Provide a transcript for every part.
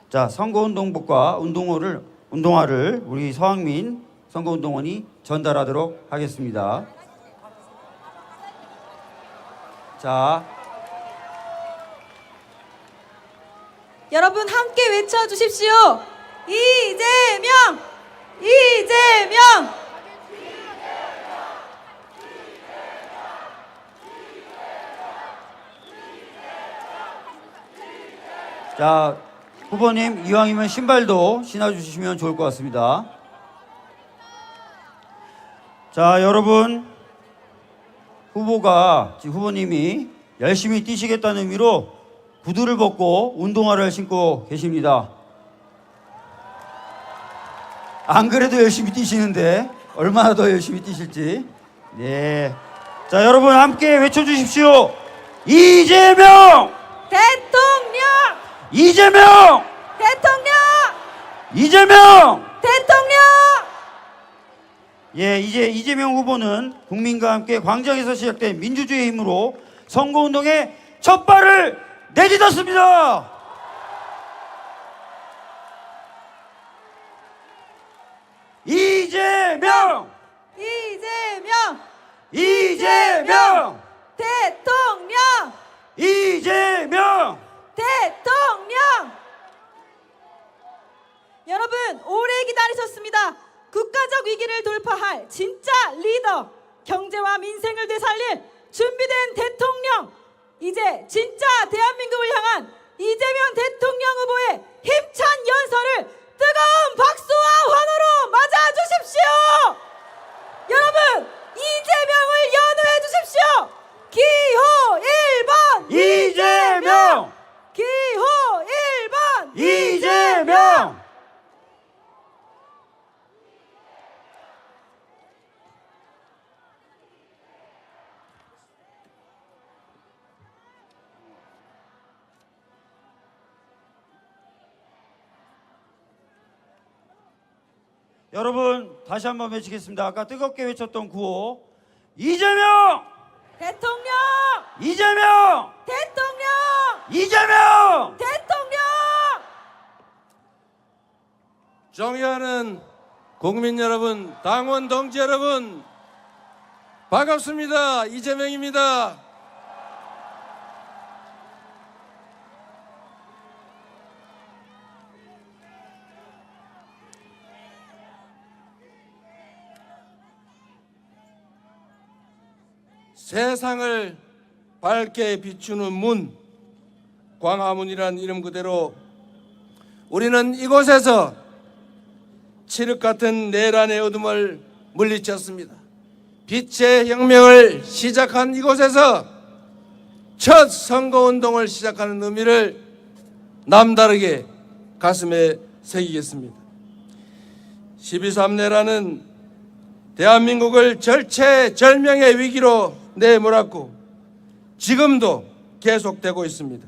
자, 선거운동복과 운동화를 우리 서학민 선거운동원이 전달하도록 하겠습니다. 자, 여러분 함께 외쳐주십시오. 이재명! 이재명! 자, 후보님 이왕이면 신발도 신어주시면 좋을 것 같습니다. 자, 여러분, 후보님이 열심히 뛰시겠다는 의미로 구두를 벗고 운동화를 신고 계십니다. 안 그래도 열심히 뛰시는데 얼마나 더 열심히 뛰실지. 네. 자, 여러분 함께 외쳐주십시오. 이재명! 대통령! 이재명! 대통령! 이재명! 대통령! 예, 이제 이재명 후보는 국민과 함께 광장에서 시작된 민주주의의 힘으로 선거운동의 첫 발을 내딛었습니다. 이재명! 이재명! 이재명! 대통령! 이재명! 대통령! 여러분 오래 기다리셨습니다. 국가적 위기를 돌파할 진짜 리더, 경제와 민생을 되살릴 준비된 대통령, 이제 진짜 대한민국을 향한 이재명 대통령 후보의 힘찬 연설을 뜨거운 박수와 환호로 맞아주십시오. 여러분 이재명을 연호해 주십시오. 기호 1번 이재명! 기호 1번 이재명! 여러분 다시 한번 외치겠습니다. 아까 뜨겁게 외쳤던 구호 이재명! 대통령! 이재명! 대통령! 이재명! 대통령! 존경하는 국민 여러분, 당원 동지 여러분, 반갑습니다. 이재명입니다. 세상을 밝게 비추는 문, 광화문이란 이름 그대로 우리는 이곳에서 칠흑 같은 내란의 어둠을 물리쳤습니다. 빛의 혁명을 시작한 이곳에서 첫 선거운동을 시작하는 의미를 남다르게 가슴에 새기겠습니다. 12.3 내란은 대한민국을 절체절명의 위기로 내몰았고 지금도 계속되고 있습니다.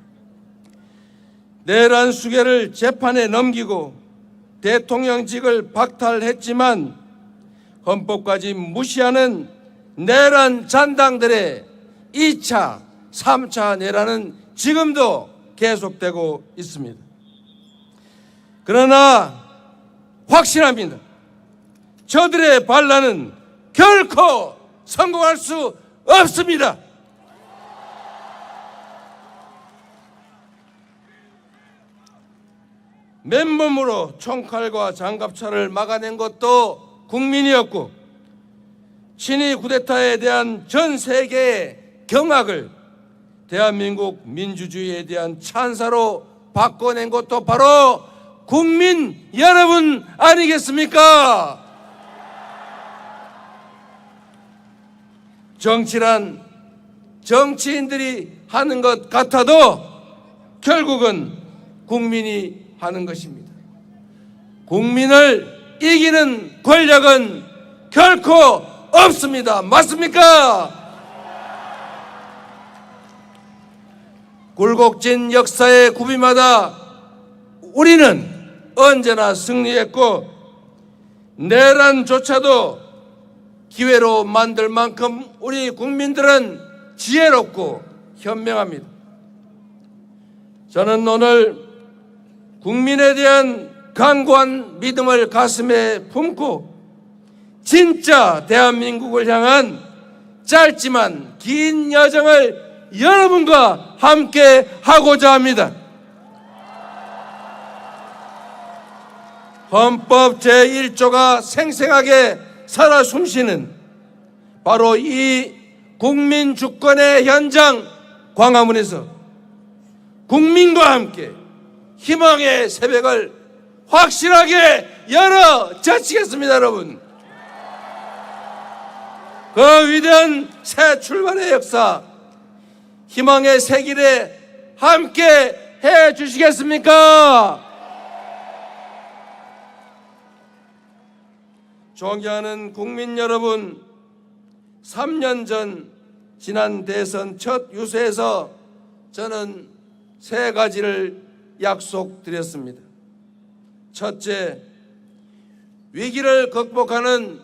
내란 수괴를 재판에 넘기고 대통령직을 박탈했지만 헌법까지 무시하는 내란 잔당들의 2차, 3차 내란은 지금도 계속되고 있습니다. 그러나 확신합니다. 저들의 반란은 결코 성공할 수 없습니다. 맨몸으로 총칼과 장갑차를 막아낸 것도 국민이었고 친위 쿠데타에 대한 전 세계의 경악을 대한민국 민주주의에 대한 찬사로 바꿔낸 것도 바로 국민 여러분 아니겠습니까? 정치란 정치인들이 하는 것 같아도 결국은 국민이 하는 것입니다. 국민을 이기는 권력은 결코 없습니다. 맞습니까? 굴곡진 역사의 구비마다 우리는 언제나 승리했고 내란조차도 기회로 만들 만큼 우리 국민들은 지혜롭고 현명합니다. 저는 오늘 국민에 대한 강고한 믿음을 가슴에 품고 진짜 대한민국을 향한 짧지만 긴 여정을 여러분과 함께 하고자 합니다. 헌법 제1조가 생생하게 살아 숨쉬는 바로 이 국민 주권의 현장 광화문에서 국민과 함께 희망의 새벽을 확실하게 열어 젖히겠습니다. 여러분, 그 위대한 새 출발의 역사, 희망의 새 길에 함께 해 주시겠습니까? 존경하는 국민 여러분, 3년 전 지난 대선 첫 유세에서 저는 세 가지를 약속드렸습니다. 첫째, 위기를 극복하는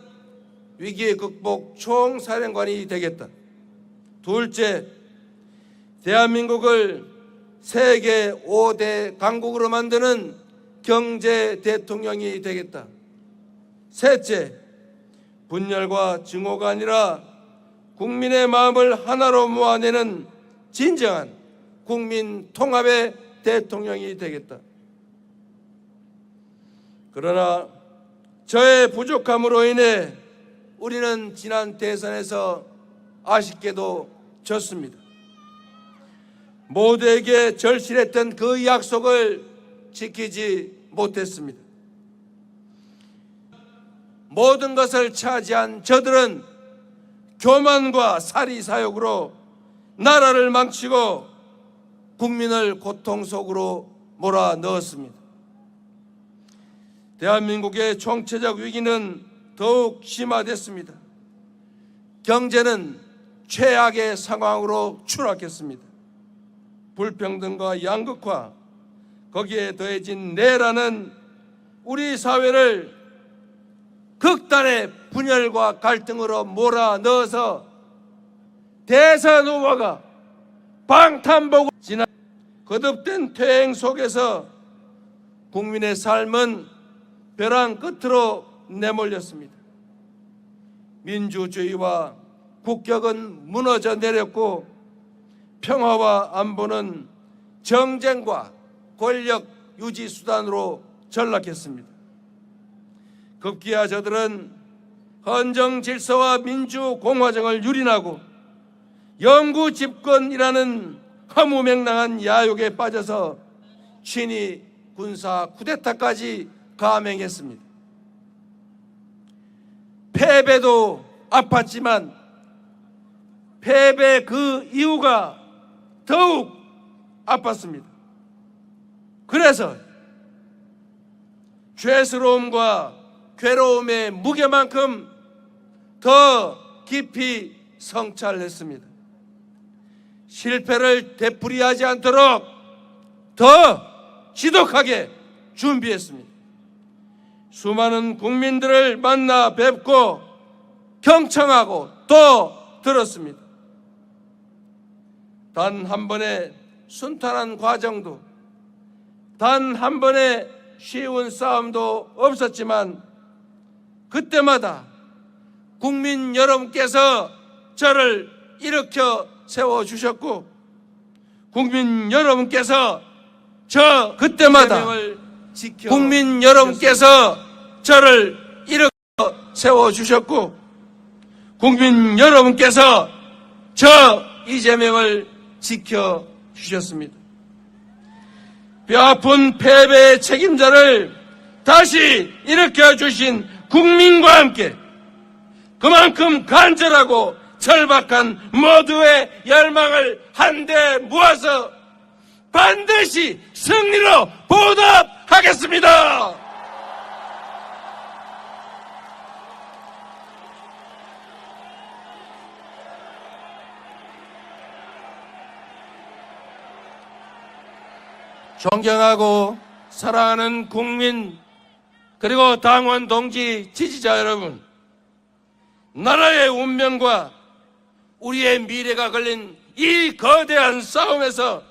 위기 극복 총사령관이 되겠다. 둘째, 대한민국을 세계 5대 강국으로 만드는 경제 대통령이 되겠다. 셋째, 분열과 증오가 아니라 국민의 마음을 하나로 모아내는 진정한 국민 통합의 대통령이 되겠다. 그러나 저의 부족함으로 인해 우리는 지난 대선에서 아쉽게도 졌습니다. 모두에게 절실했던 그 약속을 지키지 못했습니다. 모든 것을 차지한 저들은 교만과 사리사욕으로 나라를 망치고 국민을 고통 속으로 몰아넣었습니다. 대한민국의 총체적 위기는 더욱 심화됐습니다. 경제는 최악의 상황으로 추락했습니다. 불평등과 양극화, 거기에 더해진 내란은 우리 사회를 극단의 분열과 갈등으로 몰아넣어서 대선 후보가 방탄복을 지난 거듭된 퇴행 속에서 국민의 삶은 벼랑 끝으로 내몰렸습니다. 민주주의와 국격은 무너져 내렸고 평화와 안보는 정쟁과 권력 유지 수단으로 전락했습니다. 급기야 저들은 헌정 질서와 민주 공화정을 유린하고 영구 집권이라는 허무맹랑한 야욕에 빠져서 친위 군사 쿠데타까지 감행했습니다. 패배도 아팠지만 패배 그 이유가 더욱 아팠습니다. 그래서 죄스러움과 괴로움의 무게만큼 더 깊이 성찰했습니다. 실패를 되풀이하지 않도록 더 지독하게 준비했습니다. 수많은 국민들을 만나 뵙고 경청하고 또 들었습니다. 단 한 번의 순탄한 과정도, 단 한 번의 쉬운 싸움도 없었지만 그때마다 국민 여러분께서 저를 일으켜 세워주셨고 국민 여러분께서 그때마다 국민 여러분께서 저를 일으켜 세워주셨고 국민 여러분께서 이재명을 지켜주셨습니다. 뼈아픈 패배의 책임자를 다시 일으켜주신 국민과 함께 그만큼 간절하고 절박한 모두의 열망을 한데 모아서 반드시 승리로 보답하겠습니다. 존경하고 사랑하는 국민 그리고 당원 동지 지지자 여러분, 나라의 운명과 우리의 미래가 걸린 이 거대한 싸움에서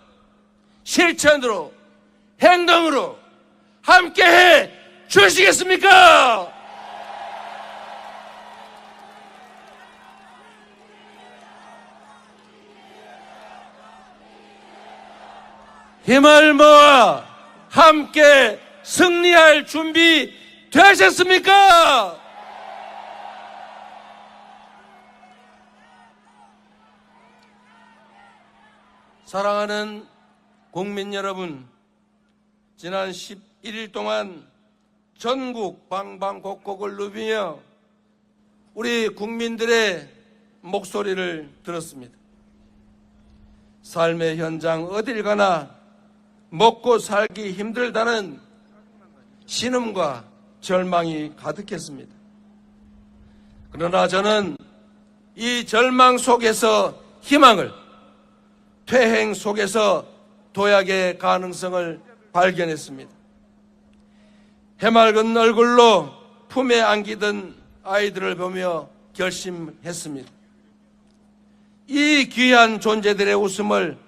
실천으로 행동으로 함께해 주시겠습니까? 힘을 모아 함께 승리할 준비 되셨습니까? 사랑하는 국민 여러분, 지난 11일 동안 전국 방방곡곡을 누비며 우리 국민들의 목소리를 들었습니다. 삶의 현장 어딜 가나 먹고 살기 힘들다는 신음과 절망이 가득했습니다. 그러나 저는 이 절망 속에서 희망을, 퇴행 속에서 도약의 가능성을 발견했습니다. 해맑은 얼굴로 품에 안기던 아이들을 보며 결심했습니다. 이 귀한 존재들의 웃음을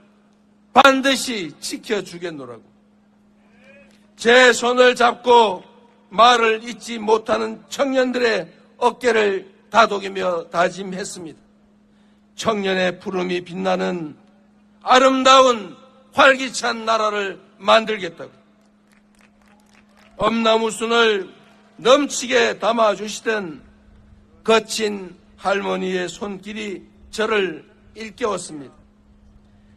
반드시 지켜주겠노라고. 제 손을 잡고 말을 잊지 못하는 청년들의 어깨를 다독이며 다짐했습니다. 청년의 푸름이 빛나는 아름다운 활기찬 나라를 만들겠다고. 엄나무순을 넘치게 담아주시던 거친 할머니의 손길이 저를 일깨웠습니다.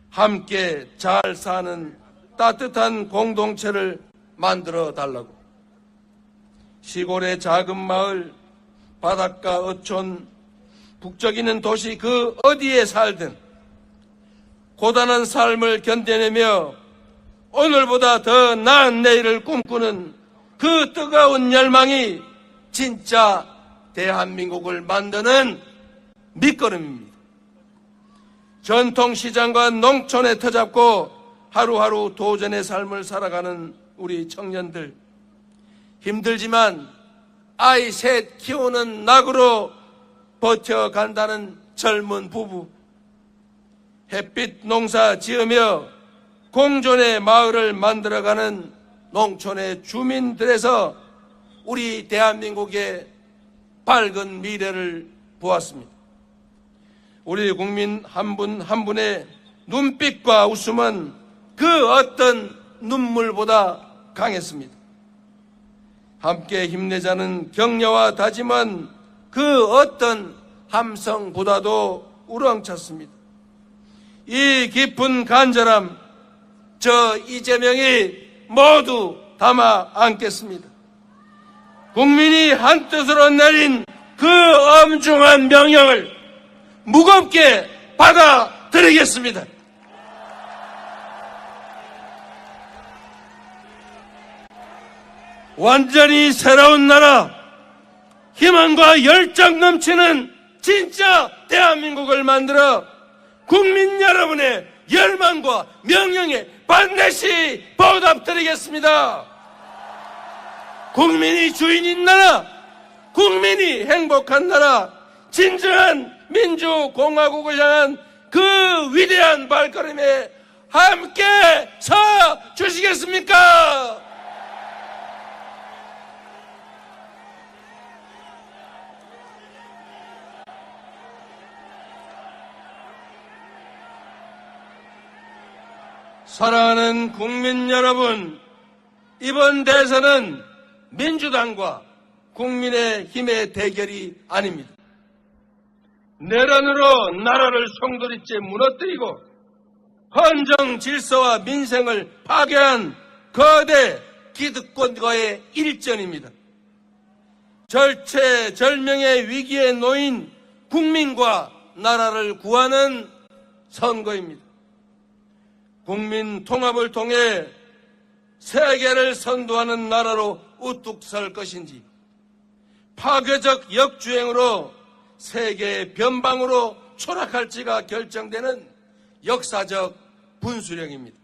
함께 잘 사는 따뜻한 공동체를 만들어 달라고. 시골의 작은 마을, 바닷가 어촌, 북적이는 도시 그 어디에 살든 고단한 삶을 견뎌내며 오늘보다 더 나은 내일을 꿈꾸는 그 뜨거운 열망이 진짜 대한민국을 만드는 밑거름입니다. 전통시장과 농촌에 터잡고 하루하루 도전의 삶을 살아가는 우리 청년들, 힘들지만 아이 셋 키우는 낙으로 버텨간다는 젊은 부부, 햇빛 농사 지으며 공존의 마을을 만들어가는 농촌의 주민들에서 우리 대한민국의 밝은 미래를 보았습니다. 우리 국민 한 분 한 분의 눈빛과 웃음은 그 어떤 눈물보다 강했습니다. 함께 힘내자는 격려와 다짐은 그 어떤 함성보다도 우렁찼습니다. 이 깊은 간절함, 저 이재명이 모두 담아 안겠습니다. 국민이 한뜻으로 내린 그 엄중한 명령을 무겁게 받아들이겠습니다. 완전히 새로운 나라, 희망과 열정 넘치는 진짜 대한민국을 만들어 국민 여러분의 열망과 명령에 반드시 보답드리겠습니다. 국민이 주인인 나라, 국민이 행복한 나라, 진정한 민주공화국을 향한 그 위대한 발걸음에 함께 서 주시겠습니까? 사랑하는 국민 여러분, 이번 대선은 민주당과 국민의힘의 대결이 아닙니다. 내란으로 나라를 송두리째 무너뜨리고 헌정 질서와 민생을 파괴한 거대 기득권과의 일전입니다. 절체절명의 위기에 놓인 국민과 나라를 구하는 선거입니다. 국민 통합을 통해 세계를 선도하는 나라로 우뚝 설 것인지, 파괴적 역주행으로 세계의 변방으로 추락할지가 결정되는 역사적 분수령입니다.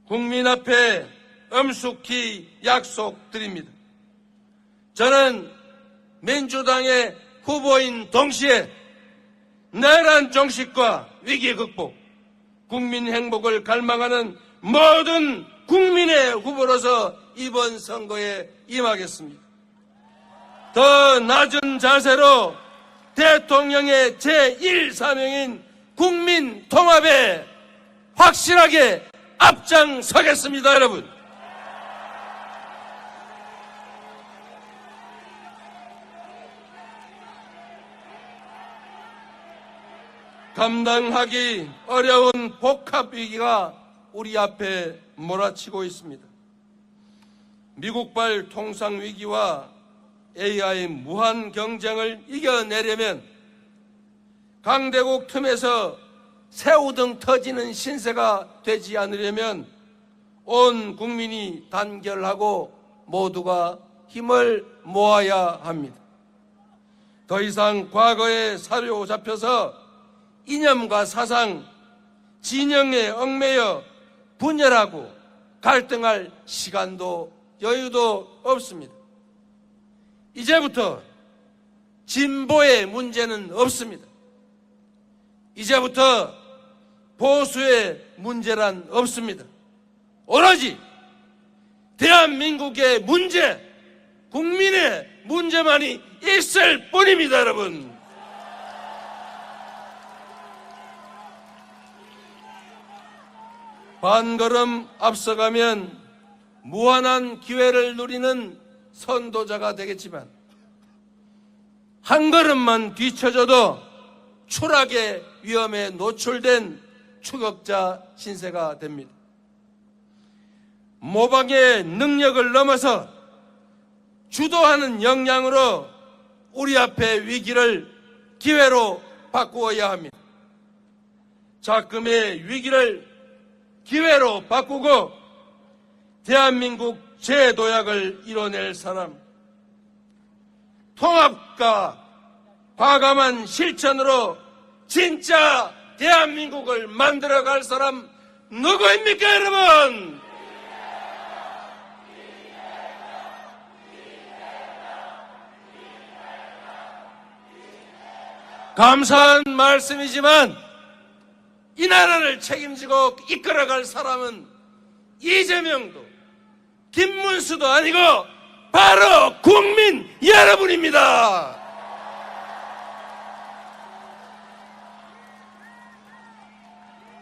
국민 앞에 엄숙히 약속드립니다. 저는 민주당의 후보인 동시에 내란 종식과 위기 극복, 국민 행복을 갈망하는 모든 국민의 후보로서 이번 선거에 임하겠습니다. 더 낮은 자세로 대통령의 제1사명인 국민 통합에 확실하게 앞장서겠습니다, 여러분. 감당하기 어려운 복합위기가 우리 앞에 몰아치고 있습니다. 미국발 통상위기와 AI 무한 경쟁을 이겨내려면 강대국 틈에서 새우등 터지는 신세가 되지 않으려면 온 국민이 단결하고 모두가 힘을 모아야 합니다. 더 이상 과거에 사로잡혀서 이념과 사상, 진영에 얽매여 분열하고 갈등할 시간도 여유도 없습니다. 이제부터 진보의 문제는 없습니다. 이제부터 보수의 문제란 없습니다. 오로지 대한민국의 문제, 국민의 문제만이 있을 뿐입니다, 여러분. 반걸음 앞서가면 무한한 기회를 누리는 선도자가 되겠지만 한 걸음만 뒤쳐져도 추락의 위험에 노출된 추격자 신세가 됩니다. 모방의 능력을 넘어서 주도하는 역량으로 우리 앞의 위기를 기회로 바꾸어야 합니다. 작금의 위기를 기회로 바꾸고 대한민국 재도약을 이뤄낼 사람, 통합과 과감한 실천으로 진짜 대한민국을 만들어갈 사람 누구입니까, 여러분? 감사한 말씀이지만 이 나라를 책임지고 이끌어갈 사람은 이재명도 김문수도 아니고 바로 국민 여러분입니다.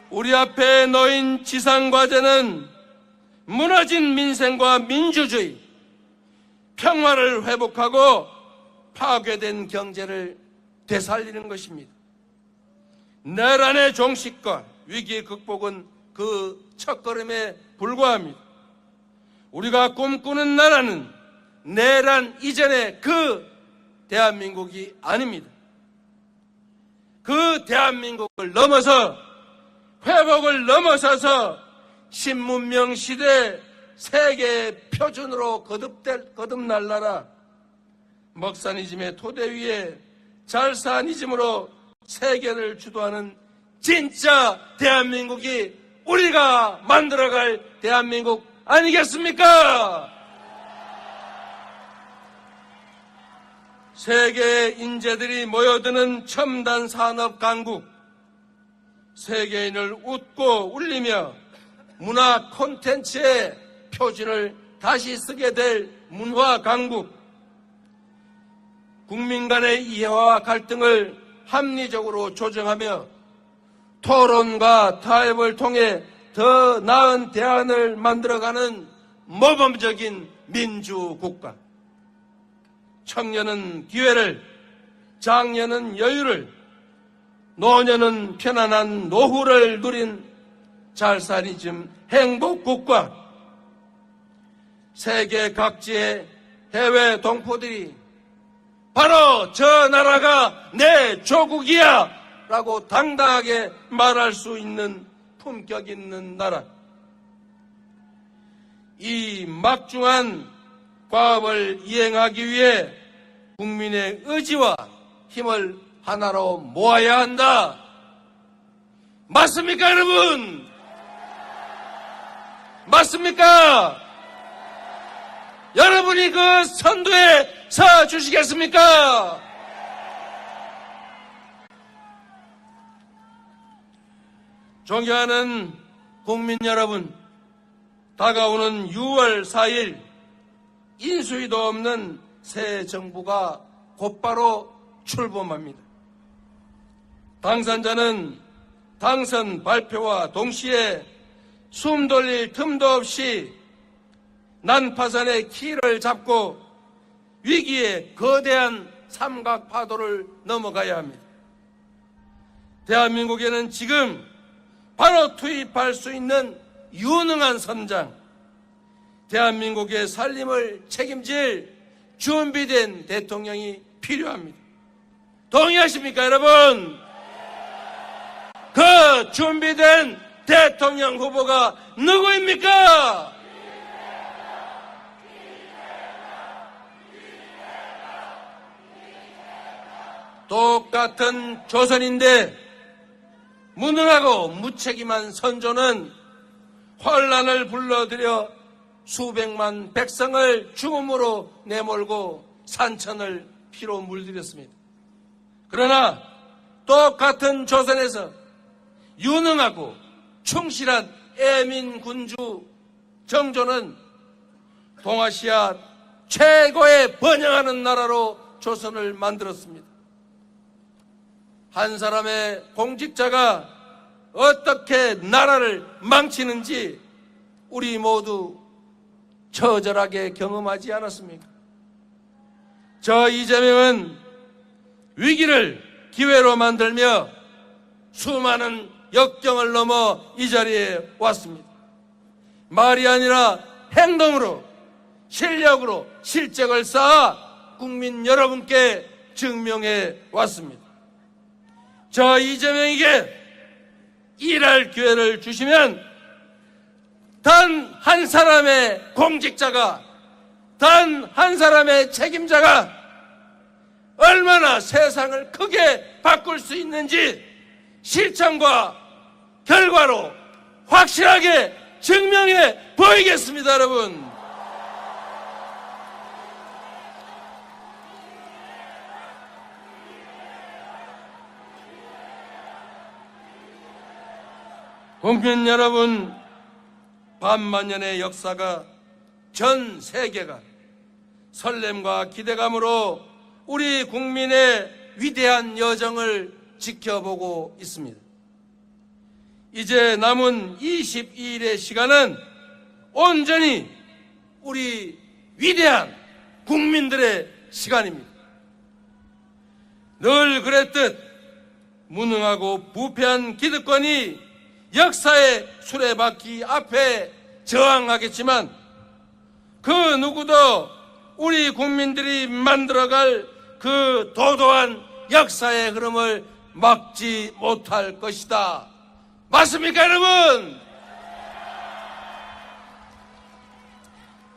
우리 앞에 놓인 지상과제는 무너진 민생과 민주주의, 평화를 회복하고 파괴된 경제를 되살리는 것입니다. 내란의 종식과 위기 극복은 그 첫걸음에 불과합니다. 우리가 꿈꾸는 나라는 내란 이전의 그 대한민국이 아닙니다. 그 대한민국을 넘어서 회복을 넘어서서 신문명 시대 세계 표준으로 거듭날 나라, 먹사니즘의 토대 위에 잘사니즘으로 세계를 주도하는 진짜 대한민국이 우리가 만들어갈 대한민국 아니겠습니까? 세계의 인재들이 모여드는 첨단 산업 강국, 세계인을 웃고 울리며 문화 콘텐츠의 표준을 다시 쓰게 될 문화 강국, 국민 간의 이해와 갈등을 합리적으로 조정하며 토론과 타협을 통해 더 나은 대안을 만들어가는 모범적인 민주국가. 청년은 기회를, 장년은 여유를, 노년은 편안한 노후를 누린 잘사니즘 행복국가. 세계 각지의 해외 동포들이 바로 저 나라가 내 조국이야 라고 당당하게 말할 수 있는 품격 있는 나라. 이 막중한 과업을 이행하기 위해 국민의 의지와 힘을 하나로 모아야 한다. 맞습니까, 여러분? 맞습니까? 여러분이 그 선두에 서 주시겠습니까? 존경하는 국민 여러분, 다가오는 6월 4일 인수위도 없는 새 정부가 곧바로 출범합니다. 당선자는 당선 발표와 동시에 숨 돌릴 틈도 없이 난파선의 키를 잡고 위기의 거대한 삼각파도를 넘어가야 합니다. 대한민국에는 지금 바로 투입할 수 있는 유능한 선장, 대한민국의 살림을 책임질 준비된 대통령이 필요합니다. 동의하십니까, 여러분? 그 준비된 대통령 후보가 누구입니까? 똑같은 조선인데 무능하고 무책임한 선조는 환란을 불러들여 수백만 백성을 죽음으로 내몰고 산천을 피로 물들였습니다. 그러나 똑같은 조선에서 유능하고 충실한 애민 군주 정조는 동아시아 최고의 번영하는 나라로 조선을 만들었습니다. 한 사람의 공직자가 어떻게 나라를 망치는지 우리 모두 처절하게 경험하지 않았습니까? 저 이재명은 위기를 기회로 만들며 수많은 역경을 넘어 이 자리에 왔습니다. 말이 아니라 행동으로, 실력으로 실적을 쌓아 국민 여러분께 증명해 왔습니다. 저 이재명에게 일할 기회를 주시면 단 한 사람의 공직자가, 단 한 사람의 책임자가 얼마나 세상을 크게 바꿀 수 있는지 실천과 결과로 확실하게 증명해 보이겠습니다, 여러분. 국민 여러분, 반만년의 역사가 전 세계가 설렘과 기대감으로 우리 국민의 위대한 여정을 지켜보고 있습니다. 이제 남은 22일의 시간은 온전히 우리 위대한 국민들의 시간입니다. 늘 그랬듯 무능하고 부패한 기득권이 역사의 수레바퀴 앞에 저항하겠지만 그 누구도 우리 국민들이 만들어갈 그 도도한 역사의 흐름을 막지 못할 것이다. 맞습니까, 여러분?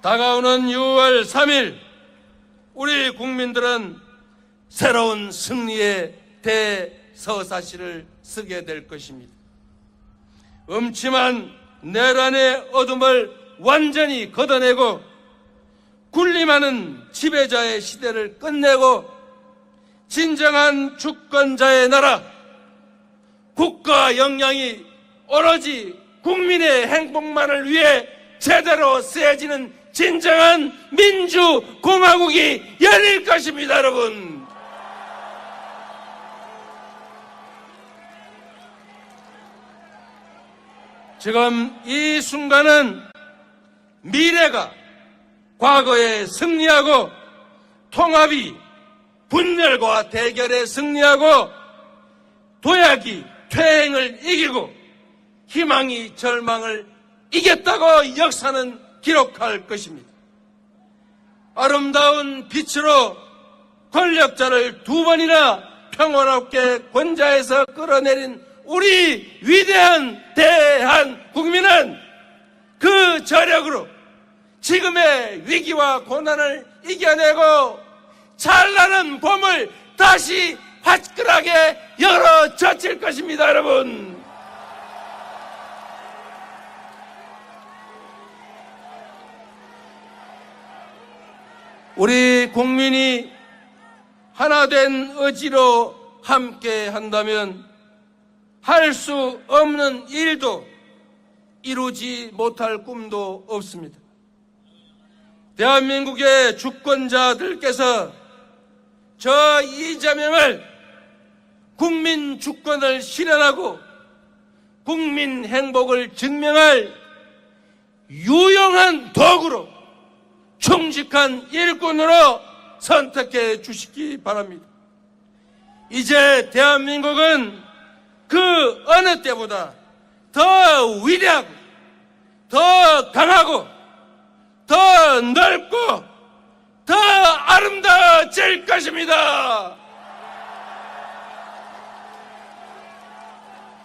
다가오는 6월 3일 우리 국민들은 새로운 승리의 대서사시를 쓰게 될 것입니다. 음침한 내란의 어둠을 완전히 걷어내고 군림하는 지배자의 시대를 끝내고 진정한 주권자의 나라, 국가 역량이 오로지 국민의 행복만을 위해 제대로 쓰여지는 진정한 민주공화국이 열릴 것입니다, 여러분. 지금 이 순간은 미래가 과거에 승리하고 통합이 분열과 대결에 승리하고 도약이 퇴행을 이기고 희망이 절망을 이겼다고 역사는 기록할 것입니다. 아름다운 빛으로 권력자를 두 번이나 평화롭게 권좌에서 끌어내린 우리 위대한 대한국민은 그 저력으로 지금의 위기와 고난을 이겨내고 찬란한 봄을 다시 화끈하게 열어젖힐 것입니다, 여러분. 우리 국민이 하나된 의지로 함께 한다면 할 수 없는 일도 이루지 못할 꿈도 없습니다. 대한민국의 주권자들께서 저 이재명을 국민 주권을 실현하고 국민 행복을 증명할 유용한 도구로 충직한 일꾼으로 선택해 주시기 바랍니다. 이제 대한민국은 그 어느 때보다 더 위대하고 더 강하고 더 넓고 더 아름다워질 것입니다.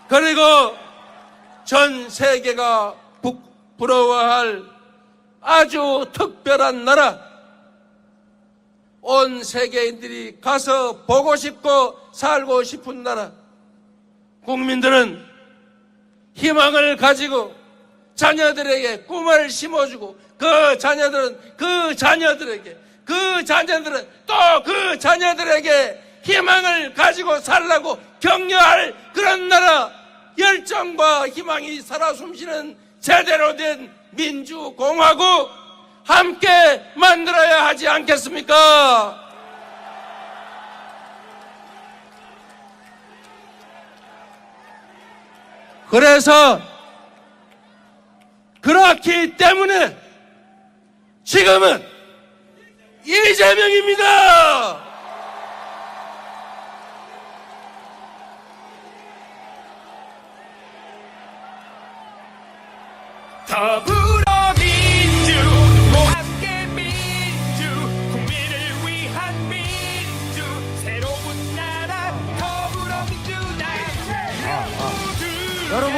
그리고 전 세계가 부러워할 아주 특별한 나라, 온 세계인들이 가서 보고 싶고 살고 싶은 나라, 국민들은 희망을 가지고 자녀들에게 꿈을 심어주고 그 자녀들은 또 그 자녀들에게 희망을 가지고 살라고 격려할 그런 나라, 열정과 희망이 살아 숨쉬는 제대로 된 민주공화국 함께 만들어야 하지 않겠습니까? 그래서 그렇기 때문에 지금은 이재명입니다. 더불어민주 함께 민주 국민을 위한 민주 새로운 나라 더불어민주당 여러분,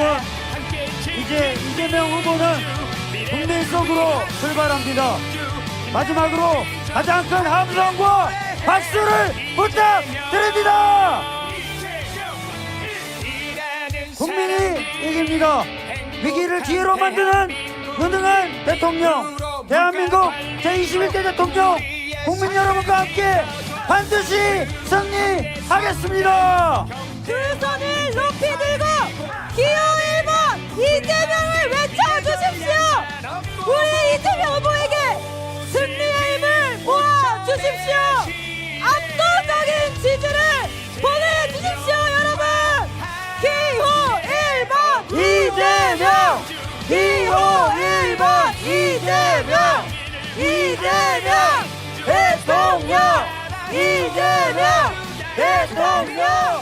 함께 이제 이재명 후보는 국민 속으로 출발합니다. 마지막으로 가장 큰 함성과 박수를 부탁드립니다. 국민이 이깁니다. 위기를 기회로 만드는 유능한 대통령, 대한민국 제21대 대통령, 국민 여러분과 함께 반드시 승리하겠습니다. 두 손을 높이 들고 기호 1번 이재명을 외쳐주십시오. 우리 이재명 후보에게 승리의 힘을 모아주십시오. 압도적인 지지를 보내주십시오. 여러분, 기호 1번 이재명, 기호 1번 이재명, 이재명 대통령, 이재명 대통령.